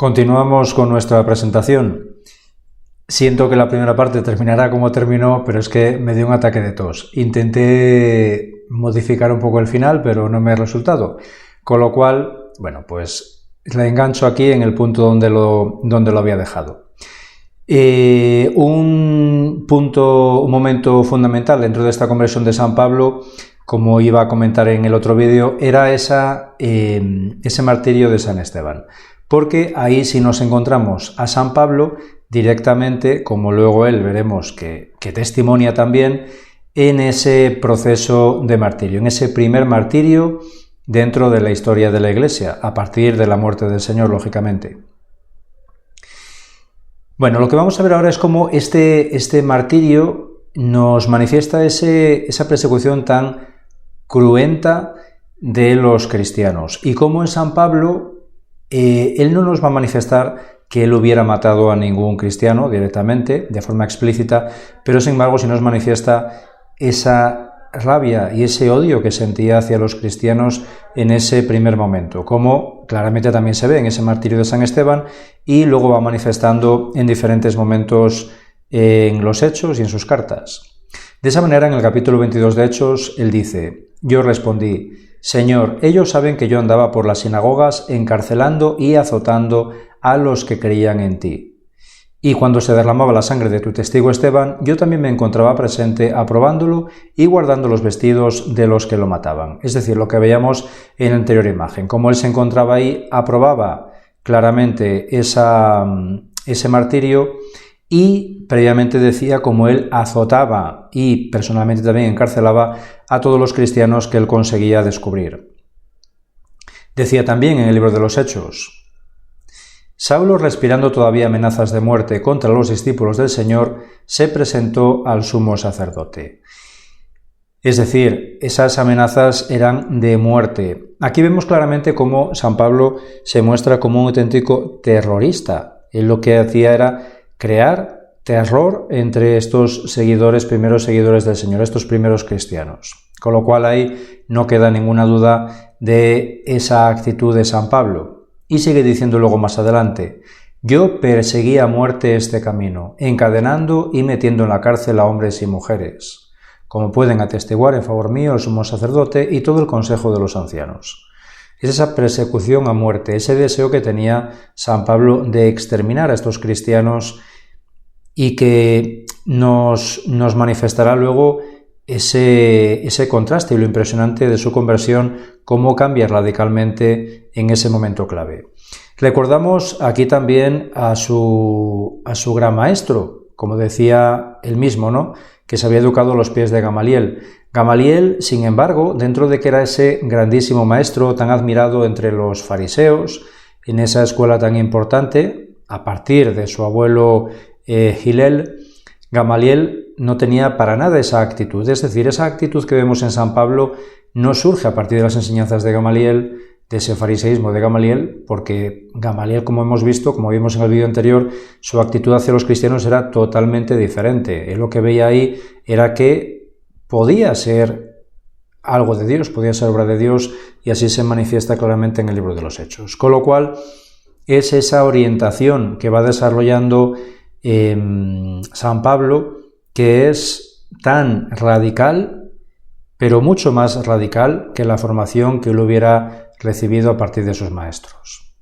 Continuamos con nuestra presentación. Siento que la primera parte terminará como terminó, pero es que me dio un ataque de tos. Intenté modificar un poco el final, pero no me ha resultado. Con lo cual, bueno, pues le engancho aquí en el punto donde lo había dejado. Un momento fundamental dentro de esta conversión de San Pablo, como iba a comentar en el otro vídeo, era ese martirio de San Esteban. Porque ahí sí nos encontramos a San Pablo directamente, como luego él veremos que testimonia también, en ese proceso de martirio, en ese primer martirio dentro de la historia de la Iglesia, a partir de la muerte del Señor, lógicamente. Bueno, lo que vamos a ver ahora es cómo este martirio nos manifiesta esa persecución tan cruenta de los cristianos, y cómo en San Pablo él no nos va a manifestar que él hubiera matado a ningún cristiano directamente, de forma explícita, pero sin embargo sí nos manifiesta esa rabia y ese odio que sentía hacia los cristianos en ese primer momento, como claramente también se ve en ese martirio de San Esteban, y luego va manifestando en diferentes momentos en los Hechos y en sus cartas. De esa manera, en el capítulo 22 de Hechos, él dice: yo respondí: Señor, ellos saben que yo andaba por las sinagogas encarcelando y azotando a los que creían en ti. Y cuando se derramaba la sangre de tu testigo Esteban, yo también me encontraba presente aprobándolo y guardando los vestidos de los que lo mataban. Es decir, lo que veíamos en la anterior imagen. Como él se encontraba ahí, aprobaba claramente ese martirio, y previamente decía cómo él azotaba y personalmente también encarcelaba a todos los cristianos que él conseguía descubrir. Decía también en el libro de los Hechos: Saulo, respirando todavía amenazas de muerte contra los discípulos del Señor, se presentó al sumo sacerdote. Es decir, esas amenazas eran de muerte. Aquí vemos claramente cómo San Pablo se muestra como un auténtico terrorista. Él lo que hacía era crear terror entre estos primeros seguidores del Señor, estos primeros cristianos. Con lo cual ahí no queda ninguna duda de esa actitud de San Pablo. Y sigue diciendo luego más adelante: yo perseguí a muerte este camino, encadenando y metiendo en la cárcel a hombres y mujeres, como pueden atestiguar en favor mío el sumo sacerdote y todo el consejo de los ancianos. Es esa persecución a muerte, ese deseo que tenía San Pablo de exterminar a estos cristianos, y que nos manifestará luego ese contraste y lo impresionante de su conversión, cómo cambia radicalmente en ese momento clave. Recordamos aquí también a su gran maestro, como decía él mismo, ¿no?, que se había educado a los pies de Gamaliel. Gamaliel, sin embargo, dentro de que era ese grandísimo maestro tan admirado entre los fariseos, en esa escuela tan importante, a partir de su abuelo Hillel, Gamaliel no tenía para nada esa actitud. Es decir, esa actitud que vemos en San Pablo no surge a partir de las enseñanzas de Gamaliel, de ese fariseísmo de Gamaliel, porque Gamaliel, como hemos visto, como vimos en el vídeo anterior, su actitud hacia los cristianos era totalmente diferente. Él lo que veía ahí era que podía ser algo de Dios, podía ser obra de Dios, y así se manifiesta claramente en el libro de los Hechos. Con lo cual, es esa orientación que va desarrollando San Pablo, que es tan radical, pero mucho más radical que la formación que él hubiera recibido a partir de sus maestros.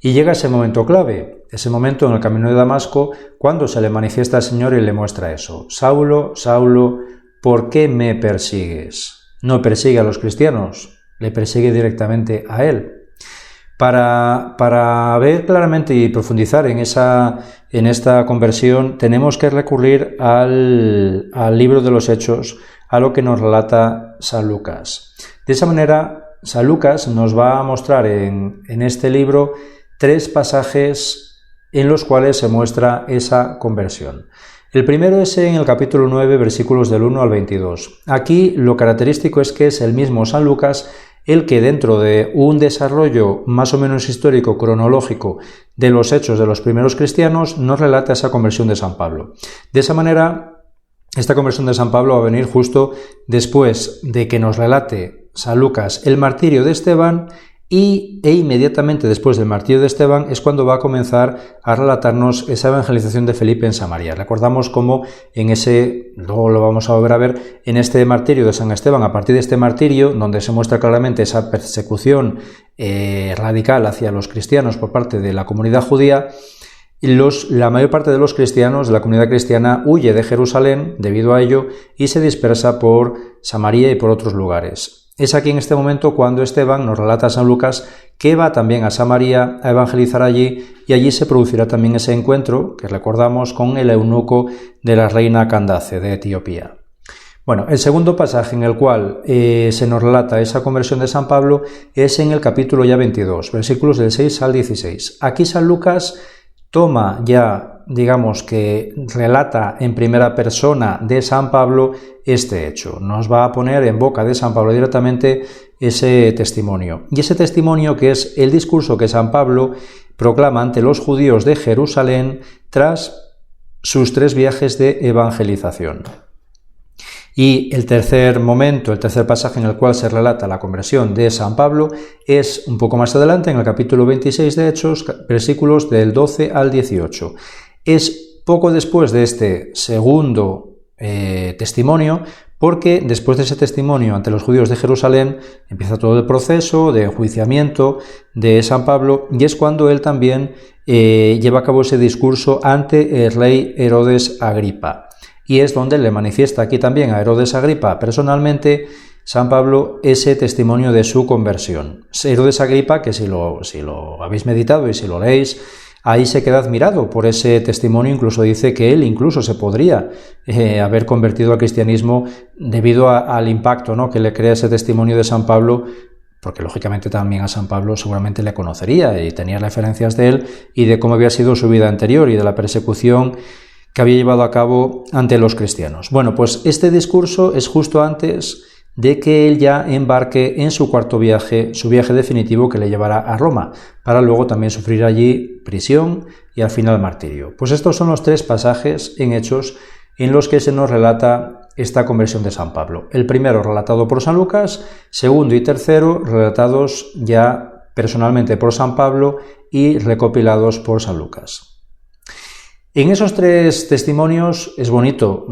Y llega ese momento clave, ese momento en el camino de Damasco, cuando se le manifiesta al Señor y le muestra eso: Saulo, Saulo, ¿por qué me persigues? No persigue a los cristianos, le persigue directamente a él. Para ver claramente y profundizar en esta conversión, tenemos que recurrir al libro de los Hechos, a lo que nos relata San Lucas. De esa manera, San Lucas nos va a mostrar en este libro 3 pasajes en los cuales se muestra esa conversión. El primero es en el capítulo 9, versículos del 1 al 22. Aquí lo característico es que es el mismo San Lucas el que, dentro de un desarrollo más o menos histórico, cronológico, de los hechos de los primeros cristianos, nos relata esa conversión de San Pablo. De esa manera, esta conversión de San Pablo va a venir justo después de que nos relate San Lucas el martirio de Esteban e inmediatamente después del martirio de Esteban es cuando va a comenzar a relatarnos esa evangelización de Felipe en Samaria. Recordamos cómo luego lo vamos a volver a ver, en este martirio de San Esteban, a partir de este martirio, donde se muestra claramente esa persecución radical hacia los cristianos por parte de la comunidad judía, la mayor parte de los cristianos, de la comunidad cristiana, huye de Jerusalén debido a ello y se dispersa por Samaria y por otros lugares. Es aquí en este momento cuando Esteban, nos relata San Lucas, que va también a Samaria a evangelizar allí, y allí se producirá también ese encuentro que recordamos con el eunuco de la reina Candace de Etiopía. Bueno, el segundo pasaje en el cual se nos relata esa conversión de San Pablo es en el capítulo ya 22, versículos del 6 al 16. Aquí San Lucas toma ya, digamos que relata en primera persona de San Pablo este hecho. Nos va a poner en boca de San Pablo directamente ese testimonio. Y ese testimonio, que es el discurso que San Pablo proclama ante los judíos de Jerusalén tras sus 3 viajes de evangelización. Y el tercer pasaje en el cual se relata la conversión de San Pablo es un poco más adelante, en el capítulo 26 de Hechos, versículos del 12 al 18. Es poco después de este segundo testimonio, porque después de ese testimonio ante los judíos de Jerusalén empieza todo el proceso de enjuiciamiento de San Pablo, y es cuando él también lleva a cabo ese discurso ante el rey Herodes Agripa. Y es donde le manifiesta aquí también a Herodes Agripa personalmente San Pablo ese testimonio de su conversión. Herodes Agripa, que si lo habéis meditado y si lo leéis, ahí se queda admirado por ese testimonio, incluso dice que él incluso se podría haber convertido al cristianismo debido al impacto, ¿no?, que le crea ese testimonio de San Pablo, porque lógicamente también a San Pablo seguramente le conocería y tenía referencias de él y de cómo había sido su vida anterior y de la persecución que había llevado a cabo ante los cristianos. Bueno, pues este discurso es justo antes de que él ya embarque en su cuarto viaje, su viaje definitivo que le llevará a Roma, para luego también sufrir allí prisión y al final martirio. Pues estos son los 3 pasajes en Hechos en los que se nos relata esta conversión de San Pablo. El primero relatado por San Lucas, segundo y tercero relatados ya personalmente por San Pablo y recopilados por San Lucas. En esos 3 testimonios es bonito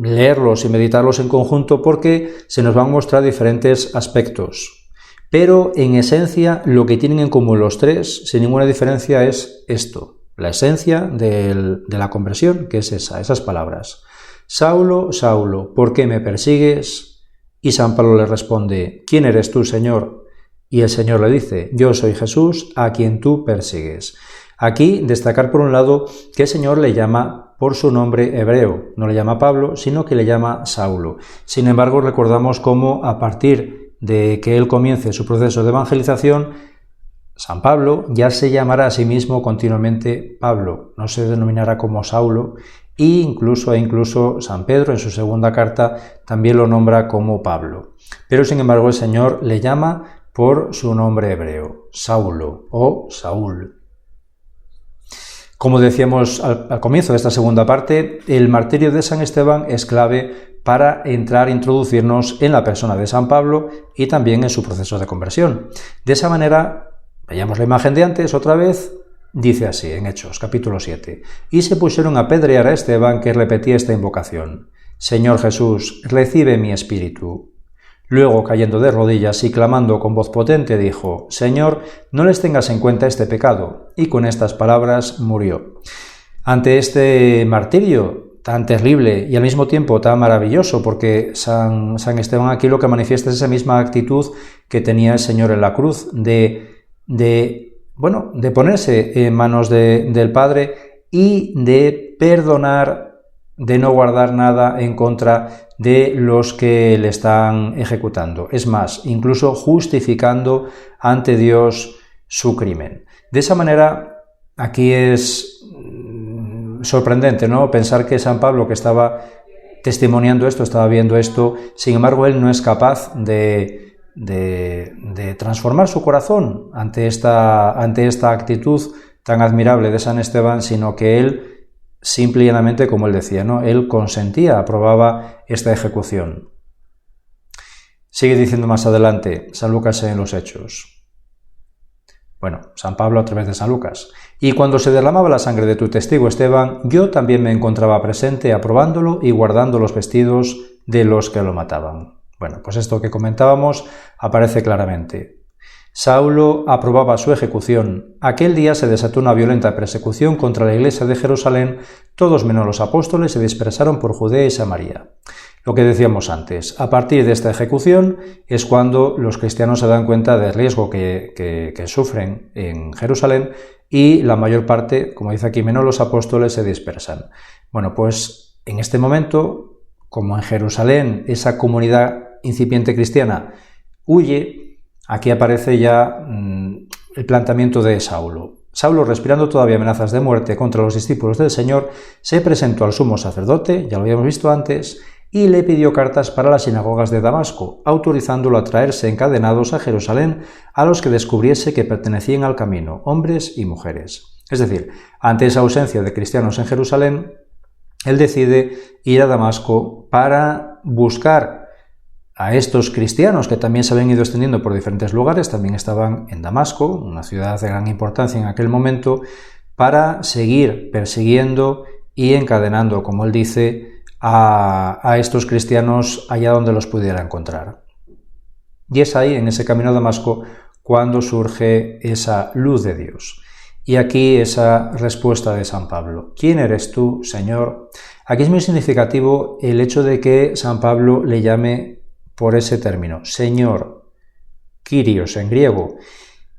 leerlos y meditarlos en conjunto porque se nos van a mostrar diferentes aspectos. Pero en esencia lo que tienen en común los 3, sin ninguna diferencia, es esto. La esencia de la conversión, que es esas palabras. Saulo, Saulo, ¿por qué me persigues? Y San Pablo le responde, ¿quién eres tú, Señor? Y el Señor le dice, yo soy Jesús, a quien tú persigues. Aquí destacar por un lado que el Señor le llama por su nombre hebreo, no le llama Pablo, sino que le llama Saulo. Sin embargo, recordamos cómo a partir de que él comience su proceso de evangelización, San Pablo ya se llamará a sí mismo continuamente Pablo, no se denominará como Saulo, e incluso San Pedro en su segunda carta también lo nombra como Pablo. Pero sin embargo el Señor le llama por su nombre hebreo, Saulo o Saúl. Como decíamos al comienzo de esta segunda parte, el martirio de San Esteban es clave para introducirnos en la persona de San Pablo y también en su proceso de conversión. De esa manera, veamos la imagen de antes otra vez, dice así en Hechos, capítulo 7. Y se pusieron a apedrear a Esteban, que repetía esta invocación: Señor Jesús, recibe mi espíritu. Luego, cayendo de rodillas y clamando con voz potente, dijo: Señor, no les tengas en cuenta este pecado. Y con estas palabras murió. Ante este martirio tan terrible y al mismo tiempo tan maravilloso, porque San Esteban aquí lo que manifiesta es esa misma actitud que tenía el Señor en la cruz, de ponerse en manos del Padre y de perdonar, de no guardar nada en contra de los que le están ejecutando. Es más, incluso justificando ante Dios su crimen. De esa manera, aquí es sorprendente, ¿no?, pensar que San Pablo, que estaba testimoniando esto, estaba viendo esto, sin embargo, él no es capaz de transformar su corazón ante esta actitud tan admirable de San Esteban, sino que él simple y llanamente, como él decía, ¿no?, él consentía, aprobaba esta ejecución. Sigue diciendo más adelante San Lucas en los Hechos: Bueno, San Pablo a través de San Lucas. Y cuando se derramaba la sangre de tu testigo Esteban, yo también me encontraba presente aprobándolo y guardando los vestidos de los que lo mataban. Bueno, pues esto que comentábamos aparece claramente. Saulo aprobaba su ejecución. Aquel día se desató una violenta persecución contra la iglesia de Jerusalén. Todos menos los apóstoles se dispersaron por Judea y Samaria. Lo que decíamos antes, a partir de esta ejecución es cuando los cristianos se dan cuenta del riesgo que sufren en Jerusalén y la mayor parte, como dice aquí, menos los apóstoles se dispersan. Bueno, pues en este momento, como en Jerusalén esa comunidad incipiente cristiana huye, aquí aparece ya el planteamiento de Saulo. Saulo, respirando todavía amenazas de muerte contra los discípulos del Señor, se presentó al sumo sacerdote, ya lo habíamos visto antes, y le pidió cartas para las sinagogas de Damasco, autorizándolo a traerse encadenados a Jerusalén a los que descubriese que pertenecían al camino, hombres y mujeres. Es decir, ante esa ausencia de cristianos en Jerusalén, él decide ir a Damasco para buscar a estos cristianos que también se habían ido extendiendo por diferentes lugares, también estaban en Damasco, una ciudad de gran importancia en aquel momento, para seguir persiguiendo y encadenando, como él dice, a estos cristianos allá donde los pudiera encontrar. Y es ahí, en ese camino a Damasco, cuando surge esa luz de Dios. Y aquí esa respuesta de San Pablo. ¿Quién eres tú, Señor? Aquí es muy significativo el hecho de que San Pablo le llame por ese término, Señor, Kyrios en griego.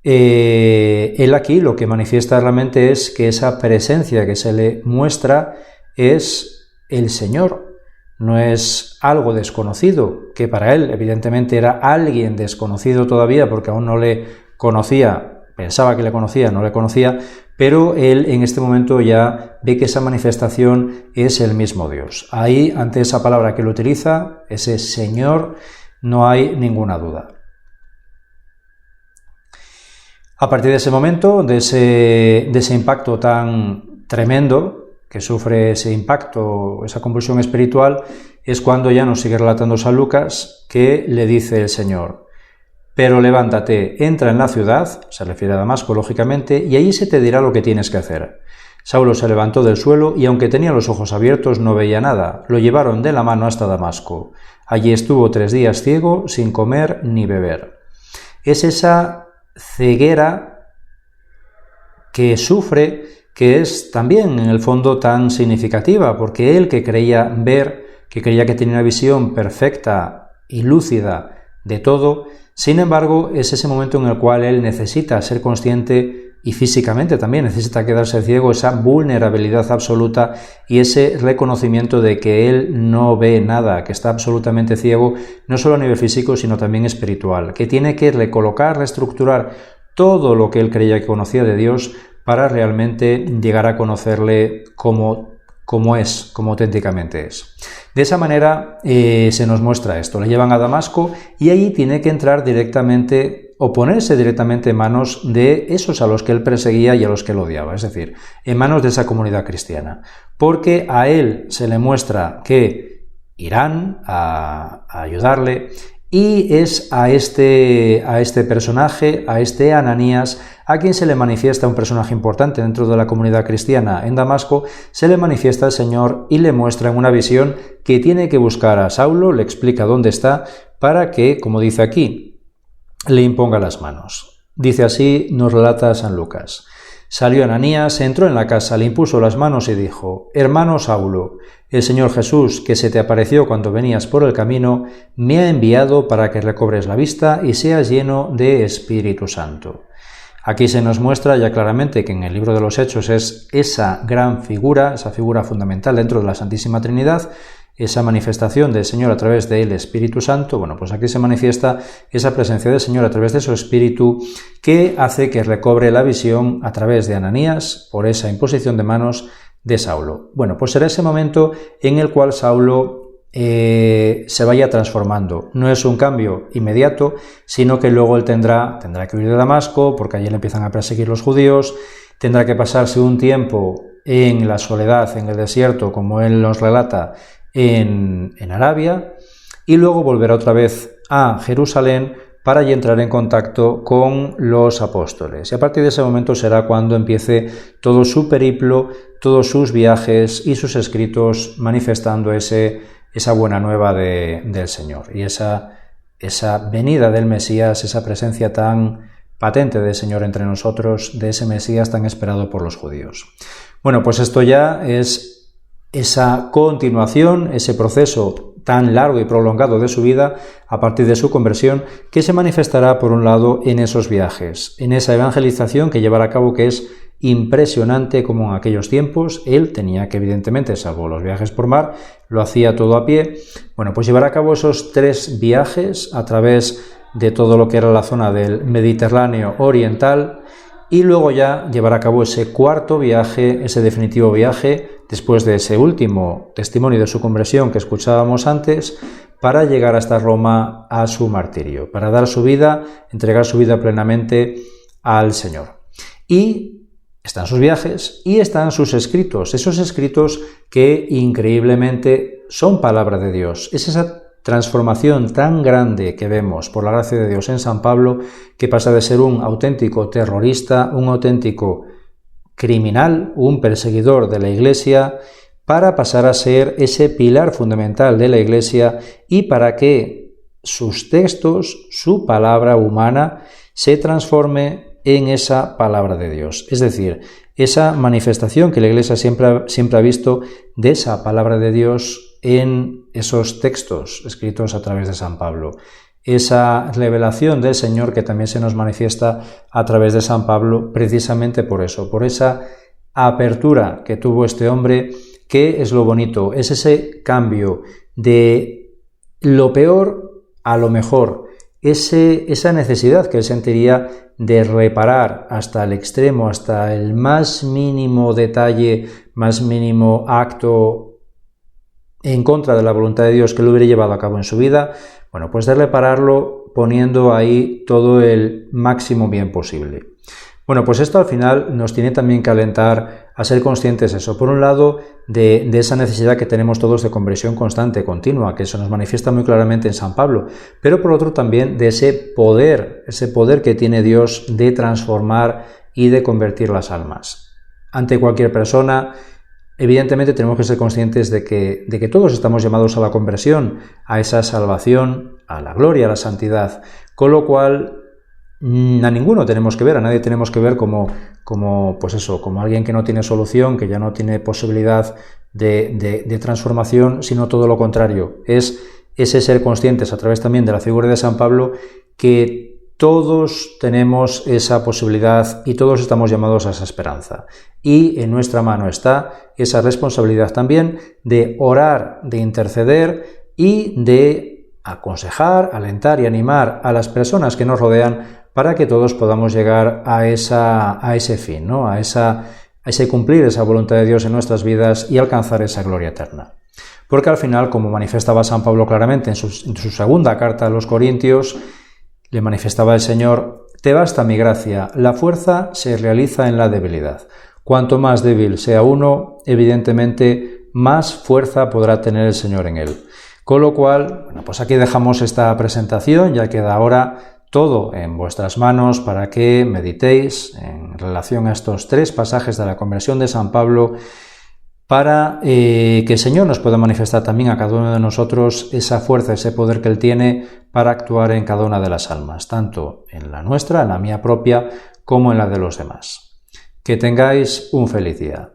Él aquí lo que manifiesta realmente es que esa presencia que se le muestra es el Señor, no es algo desconocido, que para él evidentemente era alguien desconocido todavía porque aún no le conocía, pensaba que le conocía, no le conocía, pero él en este momento ya ve que esa manifestación es el mismo Dios. Ahí, ante esa palabra que él utiliza, ese Señor, no hay ninguna duda. A partir de ese momento, de ese impacto tan tremendo, que sufre ese impacto, esa convulsión espiritual, es cuando ya nos sigue relatando San Lucas que le dice el Señor: pero levántate, entra en la ciudad, se refiere a Damasco lógicamente, y allí se te dirá lo que tienes que hacer. Saulo se levantó del suelo y aunque tenía los ojos abiertos no veía nada. Lo llevaron de la mano hasta Damasco. Allí estuvo 3 días ciego, sin comer ni beber. Es esa ceguera que sufre, que es también en el fondo tan significativa, porque él que creía ver, que creía que tenía una visión perfecta y lúcida de todo, sin embargo es ese momento en el cual él necesita ser consciente y físicamente también necesita quedarse ciego, esa vulnerabilidad absoluta y ese reconocimiento de que él no ve nada, que está absolutamente ciego, no solo a nivel físico sino también espiritual, que tiene que recolocar, reestructurar todo lo que él creía que conocía de Dios para realmente llegar a conocerle como es, como auténticamente es. De esa manera se nos muestra esto. Le llevan a Damasco y ahí tiene que entrar directamente o ponerse directamente en manos de esos a los que él perseguía y a los que él odiaba, es decir, en manos de esa comunidad cristiana. Porque a él se le muestra que irán a ayudarle y es a este personaje, a este Ananías, a quien se le manifiesta un personaje importante dentro de la comunidad cristiana en Damasco, se le manifiesta el Señor y le muestra en una visión que tiene que buscar a Saulo, le explica dónde está, para que, como dice aquí, le imponga las manos. Dice así, nos relata San Lucas. Salió Ananías, entró en la casa, le impuso las manos y dijo: Hermano Saulo, el Señor Jesús, que se te apareció cuando venías por el camino, me ha enviado para que recobres la vista y seas lleno de Espíritu Santo. Aquí se nos muestra ya claramente que en el libro de los Hechos es esa gran figura, esa figura fundamental dentro de la Santísima Trinidad, esa manifestación del Señor a través del Espíritu Santo. Bueno, pues aquí se manifiesta esa presencia del Señor a través de su Espíritu que hace que recobre la visión a través de Ananías por esa imposición de manos de Saulo. Bueno, pues será ese momento en el cual Saulo se vaya transformando. No es un cambio inmediato, sino que luego él tendrá que huir de Damasco, porque allí le empiezan a perseguir los judíos, tendrá que pasarse un tiempo en la soledad, en el desierto, como él nos relata, en Arabia, y luego volverá otra vez a Jerusalén para allí entrar en contacto con los apóstoles. Y a partir de ese momento será cuando empiece todo su periplo, todos sus viajes y sus escritos manifestando esa buena nueva del Señor y esa venida del Mesías, esa presencia tan patente del Señor entre nosotros, de ese Mesías tan esperado por los judíos. Bueno, pues esto ya es esa continuación, ese proceso tan largo y prolongado de su vida a partir de su conversión, que se manifestará por un lado en esos viajes, en esa evangelización que llevará a cabo, que es impresionante como en aquellos tiempos él tenía que, evidentemente, salvo los viajes por mar, lo hacía todo a pie. Bueno, pues llevará a cabo esos 3 viajes a través de todo lo que era la zona del Mediterráneo oriental, y luego ya llevará a cabo ese 4.º viaje, ese definitivo viaje, después de ese último testimonio de su conversión que escuchábamos antes, para llegar hasta Roma a su martirio, para dar su vida, entregar su vida plenamente al Señor. Y están sus viajes y están sus escritos, esos escritos que increíblemente son palabra de Dios. Es esa transformación tan grande que vemos por la gracia de Dios en San Pablo, que pasa de ser un auténtico terrorista, un auténtico criminal, un perseguidor de la Iglesia, para pasar a ser ese pilar fundamental de la Iglesia y para que sus textos, su palabra humana, se transforme en esa palabra de Dios. Es decir, esa manifestación que la Iglesia siempre ha visto de esa palabra de Dios en esos textos escritos a través de San Pablo. Esa revelación del Señor que también se nos manifiesta a través de San Pablo, precisamente por eso, por esa apertura que tuvo este hombre, que es lo bonito, es ese cambio de lo peor a lo mejor, esa necesidad que él sentiría de reparar hasta el extremo, hasta el más mínimo detalle, más mínimo acto en contra de la voluntad de Dios que lo hubiera llevado a cabo en su vida, bueno, pues de repararlo poniendo ahí todo el máximo bien posible. Bueno, pues esto al final nos tiene también que alentar a ser conscientes de eso. Por un lado, de esa necesidad que tenemos todos de conversión constante, continua, que se nos manifiesta muy claramente en San Pablo, pero por otro también de ese poder que tiene Dios de transformar y de convertir las almas. Ante cualquier persona, evidentemente tenemos que ser conscientes de que todos estamos llamados a la conversión, a esa salvación, a la gloria, a la santidad, con lo cual a ninguno tenemos que ver, a nadie tenemos que ver como alguien que no tiene solución, que ya no tiene posibilidad de transformación, sino todo lo contrario. Es ese ser conscientes a través también de la figura de San Pablo que todos tenemos esa posibilidad y todos estamos llamados a esa esperanza. Y en nuestra mano está esa responsabilidad también de orar, de interceder y de aconsejar, alentar y animar a las personas que nos rodean para que todos podamos llegar a ese fin, ¿no? a ese cumplir esa voluntad de Dios en nuestras vidas y alcanzar esa gloria eterna. Porque al final, como manifestaba San Pablo claramente en su segunda carta a los Corintios, le manifestaba el Señor: te basta mi gracia, la fuerza se realiza en la debilidad. Cuanto más débil sea uno, evidentemente más fuerza podrá tener el Señor en él. Con lo cual, bueno, pues aquí dejamos esta presentación, ya queda ahora todo en vuestras manos para que meditéis en relación a estos 3 pasajes de la conversión de San Pablo, para que el Señor nos pueda manifestar también a cada uno de nosotros esa fuerza, ese poder que Él tiene para actuar en cada una de las almas, tanto en la nuestra, en la mía propia, como en la de los demás. Que tengáis un feliz día.